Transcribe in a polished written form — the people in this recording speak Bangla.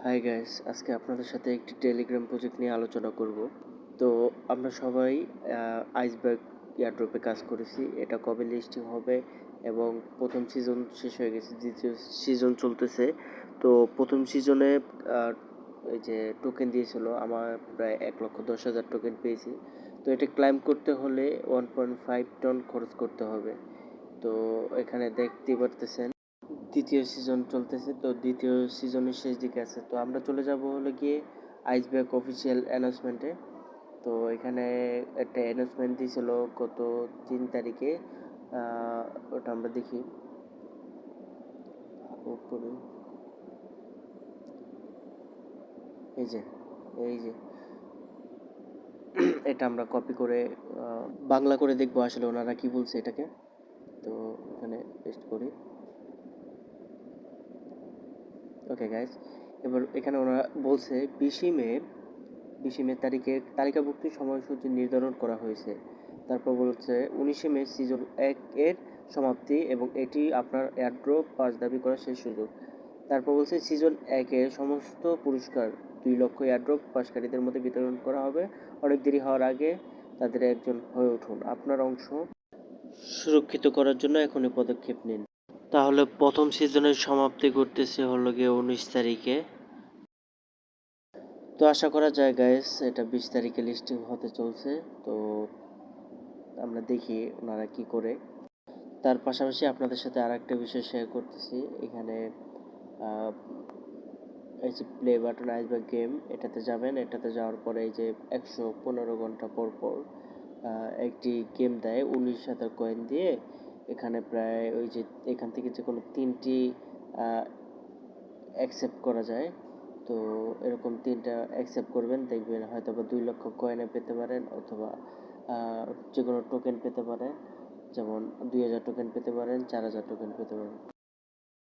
হাই গাইস, আজকে আপনাদের সাথে একটি টেলিগ্রাম প্রজেক্ট নিয়ে আলোচনা করব। তো আমরা সবাই আইসবার্গ এয়ারড্রপে কাজ করেছি। এটা কবে লিস্টিং হবে এবং প্রথম সিজন শেষ হয়ে গেছে, দ্বিতীয় সিজন চলতেছে। তো প্রথম সিজনে এই যে টোকেন দিয়েছিল, আমার প্রায় 1,10,000 টোকেন পেয়েছি। তো এটা ক্লাইম করতে হলে 1.5 টন খরচ করতে হবে। তো এখানে দেখতে পারতেছেন দ্বিতীয় সিজন চলতেছে। তো দ্বিতীয় সিজনের শেষ দিকে আছে। তো আমরা চলে যাব হলো গিয়ে আইসব্যাক অফিসিয়াল অ্যানাউন্সমেন্টে। তো এখানে একটা অ্যানাউন্সমেন্ট দিয়েছিল গত 3 তারিখে। ওটা আমরা দেখি উপরে, এই যে এই যে এটা আমরা কপি করে বাংলা করে দেখবো আসলে ওনারা কি বলছে এটাকে। তো এখানে পেস্ট করি। ওকে গাইজ, এবার এখানে ওনারা বলছে 20 মে তারিখে তালিকাভুক্তির সময়সূচি নির্ধারণ করা হয়েছে। তারপর বলছে 19 মে সিজন 1 এর সমাপ্তি এবং এটি আপনার এয়ারড্রপ পাস দাবি করার শেষ সুযোগ। তারপর বলছে সিজন 1 এর সমস্ত পুরস্কার 2 লক্ষ এয়ারড্রপ পাসকারীদের মধ্যে বিতরণ করা হবে। অনেক দেরি হওয়ার আগে তাদের একজন হয়ে উঠুন। আপনার অংশ সুরক্ষিত করার জন্য এখনই পদক্ষেপ নিন। তাহলে প্রথম সিজনের সমাপ্তি ঘটতেছে হলো গিয়ে 19 তারিখে। তো আশা করা যায় গাইস এটা 20 তারিখে লিস্টিং হতে চলছে। তো আমরা দেখি ওনারা কি করে। তার পাশাপাশি আপনাদের সাথে আর একটা বিষয় শেয়ার করতেছি। এখানে এই যে প্লে বাটন আইসবার্গ গেম, এটাতে যাবেন। এটাতে যাওয়ার পরে এই যে 115 ঘন্টা পর পর একটি গেম দেয় 19,000 কয়েন দিয়ে। এখানে প্রায় ওই যে এখান থেকে যে কোনো 3টি অ্যাকসেপ্ট করা যায়। তো এরকম 3টা অ্যাকসেপ্ট করবেন, দেখবেন হয়তো বা 2 লক্ষ কয়েনে পেতে পারেন, অথবা যে কোনো টোকেন পেতে পারেন। যেমন 2,000 টোকেন পেতে পারেন, 4,000 টোকেন পেতে পারেন।